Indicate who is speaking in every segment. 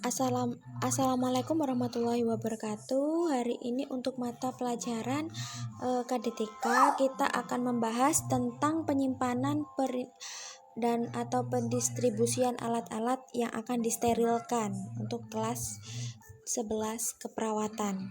Speaker 1: Assalamualaikum warahmatullahi wabarakatuh. Hari ini untuk mata pelajaran KDTK kita akan membahas tentang penyimpanan dan atau pendistribusian alat-alat yang akan disterilkan untuk kelas 11 keperawatan.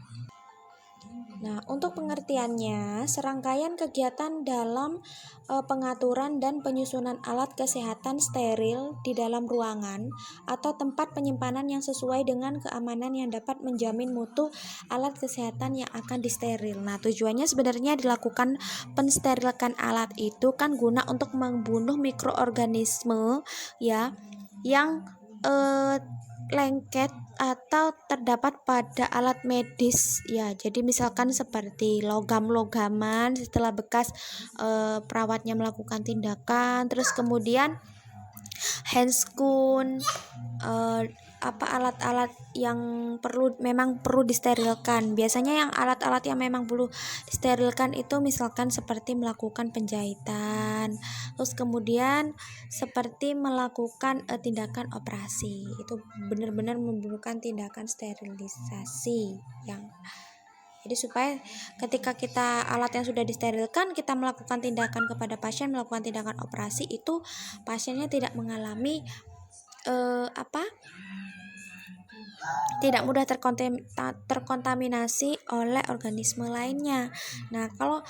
Speaker 1: Nah, untuk pengertiannya, serangkaian kegiatan dalam pengaturan dan penyusunan alat kesehatan steril di dalam ruangan atau tempat penyimpanan yang sesuai dengan keamanan yang dapat menjamin mutu alat kesehatan yang akan disteril. Nah, tujuannya sebenarnya dilakukan pensterilkan alat itu kan guna untuk membunuh mikroorganisme ya yang lengket atau terdapat pada alat medis ya. Jadi misalkan seperti logam-logaman setelah bekas perawatnya melakukan tindakan, terus kemudian handscoon, alat-alat yang memang perlu disterilkan. Biasanya yang alat-alat yang memang perlu disterilkan itu misalkan seperti melakukan penjahitan, terus kemudian seperti melakukan tindakan operasi. Itu benar-benar memerlukan tindakan sterilisasi yang jadi supaya ketika alat yang sudah disterilkan kita melakukan tindakan kepada pasien, melakukan tindakan operasi, itu pasiennya tidak mengalami tidak mudah terkontaminasi oleh organisme lainnya. Nah, kalau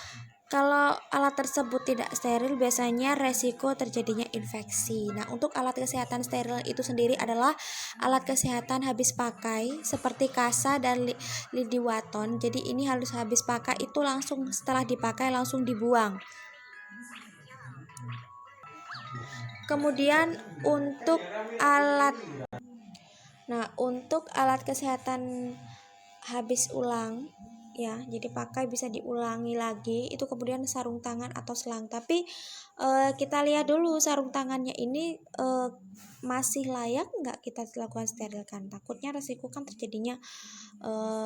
Speaker 1: alat tersebut tidak steril, biasanya resiko terjadinya infeksi. Nah, untuk alat kesehatan steril itu sendiri adalah alat kesehatan habis pakai seperti kasa dan lidiwaton. Jadi ini harus habis pakai itu langsung setelah dipakai langsung dibuang. Kemudian untuk alat kesehatan habis ulang ya, jadi pakai bisa diulangi lagi, itu kemudian sarung tangan atau selang. Tapi kita lihat dulu sarung tangannya ini masih layak nggak kita lakukan sterilkan. Takutnya resiko kan terjadinya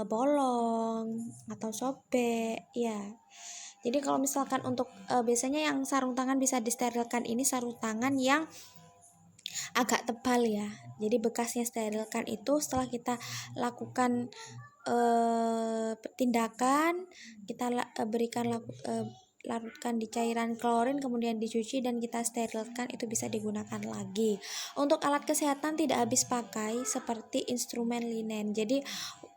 Speaker 1: bolong atau sobek ya. Jadi kalau misalkan untuk biasanya yang sarung tangan bisa disterilkan ini sarung tangan yang agak tebal ya. Jadi bekasnya sterilkan itu setelah kita lakukan tindakan, kita larutkan di cairan klorin, kemudian dicuci dan kita sterilkan, itu bisa digunakan lagi. Untuk alat kesehatan tidak habis pakai seperti instrumen linen. Jadi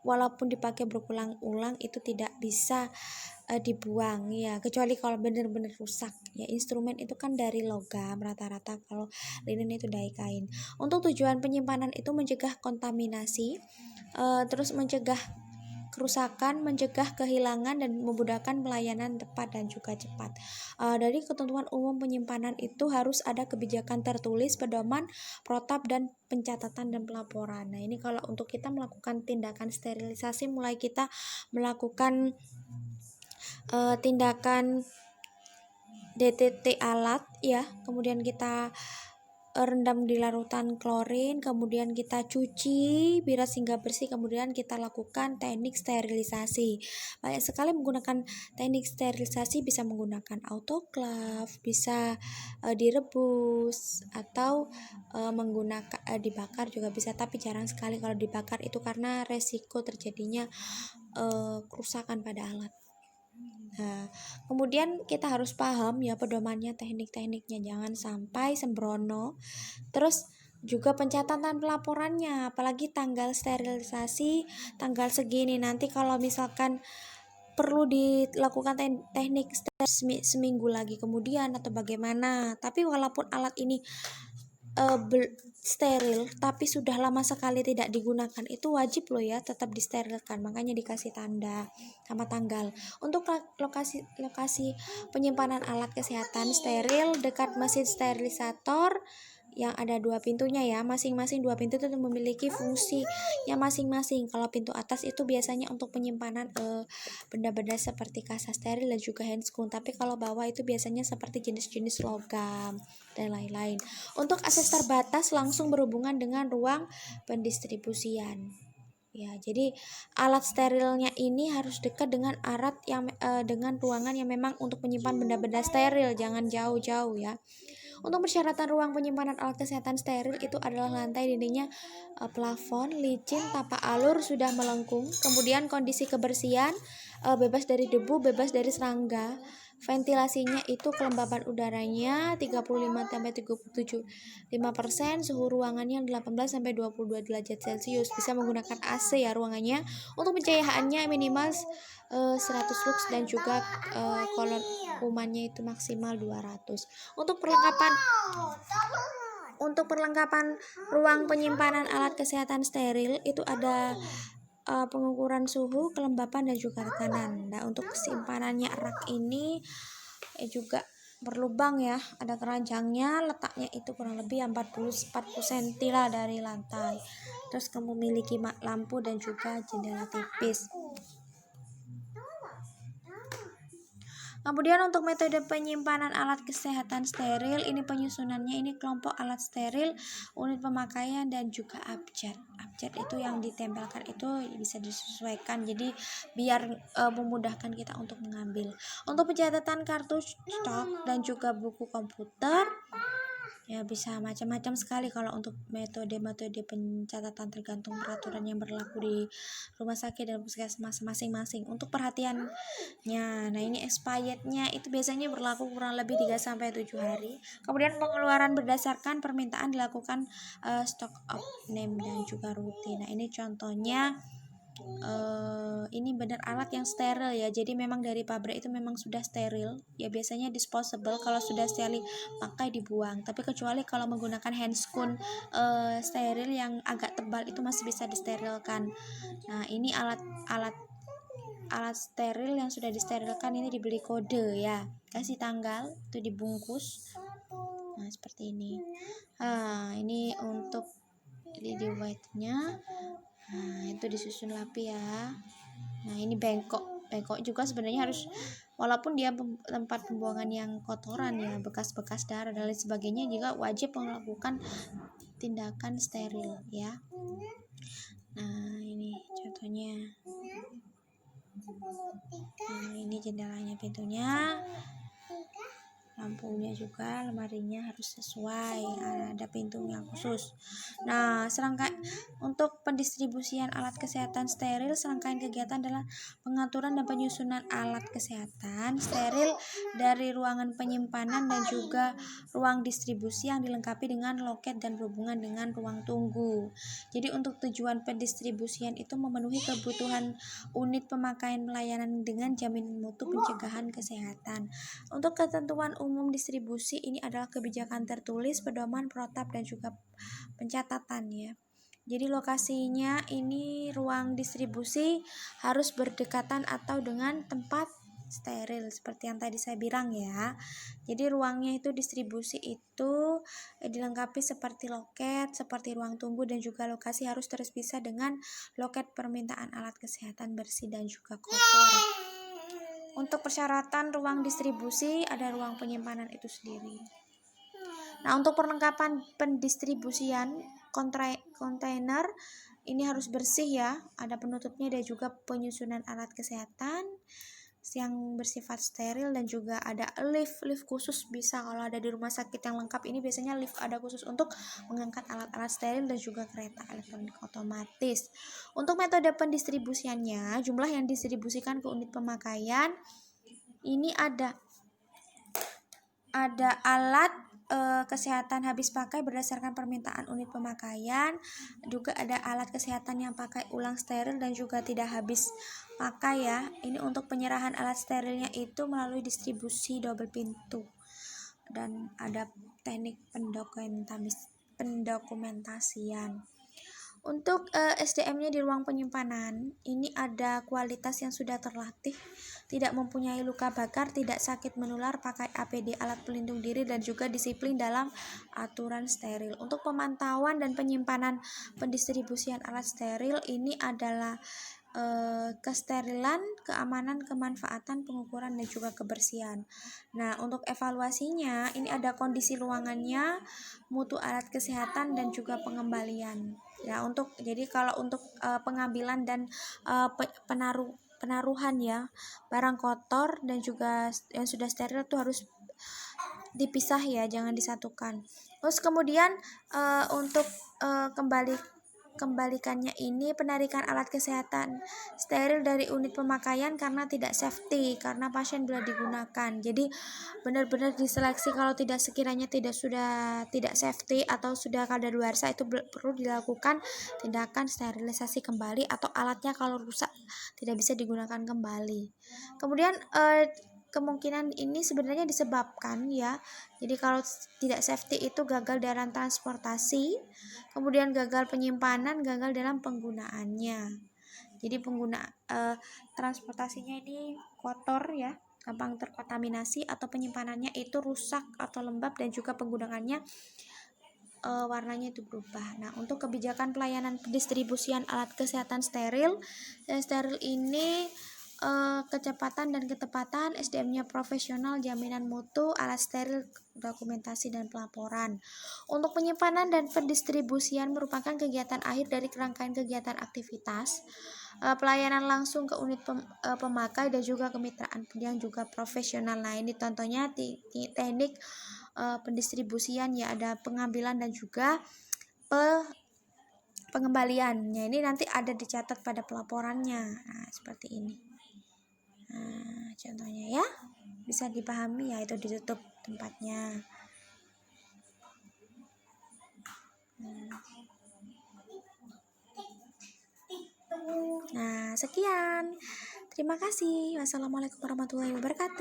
Speaker 1: walaupun dipakai berulang-ulang itu tidak bisa dibuang ya, kecuali kalau benar-benar rusak ya. Instrumen itu kan dari logam rata-rata, kalau linen itu dari kain. Untuk tujuan penyimpanan itu mencegah kontaminasi, terus mencegah kerusakan, mencegah kehilangan, dan memudahkan pelayanan tepat dan juga cepat. Dari ketentuan umum penyimpanan itu harus ada kebijakan tertulis, pedoman, protap, dan pencatatan dan pelaporan. Nah, ini kalau untuk kita melakukan tindakan sterilisasi, mulai kita melakukan tindakan DTT alat ya, kemudian kita rendam di larutan klorin, kemudian kita cuci biar hingga bersih, kemudian kita lakukan teknik sterilisasi. Banyak sekali menggunakan teknik sterilisasi, bisa menggunakan autoclave, bisa direbus atau menggunakan dibakar juga bisa, tapi jarang sekali kalau dibakar itu karena resiko terjadinya kerusakan pada alat. Nah, kemudian kita harus paham ya pedomannya, teknik-tekniknya, jangan sampai sembrono. Terus juga pencatatan pelaporannya, apalagi tanggal sterilisasi tanggal segini. Nanti kalau misalkan perlu dilakukan teknik seminggu lagi kemudian atau bagaimana. Tapi walaupun alat ini steril tapi sudah lama sekali tidak digunakan, itu wajib loh ya tetap disterilkan, makanya dikasih tanda sama tanggal. Untuk lokasi penyimpanan alat kesehatan steril dekat mesin sterilisator yang ada 2 pintunya ya, masing-masing 2 pintu itu memiliki fungsi yang masing-masing. Kalau pintu atas itu biasanya untuk penyimpanan benda-benda seperti kasa steril dan juga handscoon, tapi kalau bawah itu biasanya seperti jenis-jenis logam dan lain-lain. Untuk akses terbatas langsung berhubungan dengan ruang pendistribusian ya, jadi alat sterilnya ini harus dekat dengan dengan ruangan yang memang untuk menyimpan benda-benda steril, jangan jauh-jauh ya. Untuk persyaratan ruang penyimpanan alat kesehatan steril itu adalah lantai dindingnya plafon, licin, tapak alur sudah melengkung, kemudian kondisi kebersihan bebas dari debu, bebas dari serangga. Ventilasinya itu kelembapan udaranya 35-37,5%, suhu ruangannya 18-22 derajat Celcius. Bisa menggunakan AC ya ruangannya. Untuk pencahayaannya minimal 100 lux dan juga kolon kumannya itu maksimal 200. Untuk perlengkapan ruang penyimpanan alat kesehatan steril itu ada pengukuran suhu, kelembapan dan juga tekanan. Nah, untuk simpanannya rak ini juga berlubang ya, ada keranjangnya, letaknya itu kurang lebih 40 cm lah dari lantai. Terus kamu memiliki lampu dan juga jendela tipis. Kemudian untuk metode penyimpanan alat kesehatan steril, ini penyusunannya ini kelompok alat steril, unit pemakaian dan juga abjad. Abjad itu yang ditempelkan itu bisa disesuaikan, jadi biar memudahkan kita untuk mengambil. Untuk pencatatan kartu stok dan juga buku komputer, ya bisa macam-macam sekali kalau untuk metode-metode pencatatan tergantung peraturan yang berlaku di rumah sakit dan puskesmas masing-masing. Untuk perhatiannya, nah ini expirednya itu biasanya berlaku kurang lebih 3-7 hari. Kemudian pengeluaran berdasarkan permintaan dilakukan stock of name dan juga rutin. Nah ini contohnya ini benar alat yang steril ya, jadi memang dari pabrik itu memang sudah steril ya, biasanya disposable, kalau sudah sekali pakai dibuang, tapi kecuali kalau menggunakan handscoon steril yang agak tebal itu masih bisa disterilkan. Nah ini alat steril yang sudah disterilkan ini diberi kode ya, kasih tanggal itu dibungkus. Nah seperti ini. Ini untuk lidi white-nya. Nah itu disusun rapi ya. Nah ini bengkok juga sebenarnya harus, walaupun dia tempat pembuangan yang kotoran ya, bekas-bekas darah dan lain sebagainya, juga wajib melakukan tindakan steril ya. Nah ini contohnya. Nah ini jendelanya, pintunya, lampunya juga, lemarinya harus sesuai, ada pintunya khusus. Nah untuk pendistribusian alat kesehatan steril, serangkaian kegiatan adalah pengaturan dan penyusunan alat kesehatan steril dari ruangan penyimpanan dan juga ruang distribusi yang dilengkapi dengan loket dan berhubungan dengan ruang tunggu. Jadi untuk tujuan pendistribusian itu memenuhi kebutuhan unit pemakaian pelayanan dengan jaminan mutu pencegahan kesehatan. Untuk ketentuan umum distribusi ini adalah kebijakan tertulis, pedoman, protap dan juga pencatatan ya. Jadi lokasinya ini ruang distribusi harus berdekatan atau dengan tempat steril seperti yang tadi saya bilang ya. Jadi ruangnya itu distribusi itu dilengkapi seperti loket, seperti ruang tunggu, dan juga lokasi harus terpisah dengan loket permintaan alat kesehatan bersih dan juga kotor. Untuk persyaratan ruang distribusi ada ruang penyimpanan itu sendiri. Nah untuk perlengkapan pendistribusian kontainer ini harus bersih ya, ada penutupnya dan juga penyusunan alat kesehatan yang bersifat steril, dan juga ada lift khusus bisa kalau ada di rumah sakit yang lengkap ini, biasanya lift ada khusus untuk mengangkat alat-alat steril dan juga kereta elektronik otomatis. Untuk metode pendistribusiannya, jumlah yang distribusikan ke unit pemakaian ini ada alat kesehatan habis pakai berdasarkan permintaan unit pemakaian, juga ada alat kesehatan yang pakai ulang steril dan juga tidak habis pakai ya. Ini untuk penyerahan alat sterilnya itu melalui distribusi double pintu, dan ada teknik pendokumentasian. Untuk SDM-nya di ruang penyimpanan ini ada kualitas yang sudah terlatih, tidak mempunyai luka bakar, tidak sakit menular, pakai APD alat pelindung diri, dan juga disiplin dalam aturan steril. Untuk pemantauan dan penyimpanan pendistribusian alat steril ini adalah kesterilan, keamanan, kemanfaatan, pengukuran dan juga kebersihan. Nah untuk evaluasinya ini ada kondisi ruangannya, mutu alat kesehatan dan juga pengembalian. Ya jadi kalau untuk pengambilan dan penaruhan ya barang kotor dan juga yang sudah steril itu harus dipisah ya, jangan disatukan. Terus kemudian untuk kembalikannya ini penarikan alat kesehatan steril dari unit pemakaian karena tidak safety, karena pasien bila digunakan. Jadi benar-benar diseleksi, kalau sekiranya sudah tidak safety atau sudah kadaluarsa, itu perlu dilakukan tindakan sterilisasi kembali, atau alatnya kalau rusak tidak bisa digunakan kembali. Kemudian kemungkinan ini sebenarnya disebabkan ya, jadi kalau tidak safety itu gagal dalam transportasi, kemudian gagal penyimpanan, gagal dalam penggunaannya. Jadi transportasinya ini kotor ya, gampang terkontaminasi, atau penyimpanannya itu rusak atau lembab, dan juga penggunaannya warnanya itu berubah. Nah, untuk kebijakan pelayanan pendistribusian alat kesehatan steril ini kecepatan dan ketepatan, SDM-nya profesional, jaminan mutu, alat steril, dokumentasi dan pelaporan. Untuk penyimpanan dan pendistribusian merupakan kegiatan akhir dari rangkaian kegiatan aktivitas pelayanan langsung ke unit pemakai dan juga kemitraan yang juga profesional. Nah, ini contohnya teknik pendistribusian ya, ada pengambilan dan juga pengembaliannya. Ini nanti ada dicatat pada pelaporannya. Nah, seperti ini. Nah, contohnya ya, bisa dipahami ya, itu ditutup tempatnya. Nah, sekian. Terima kasih. Wassalamualaikum warahmatullahi wabarakatuh.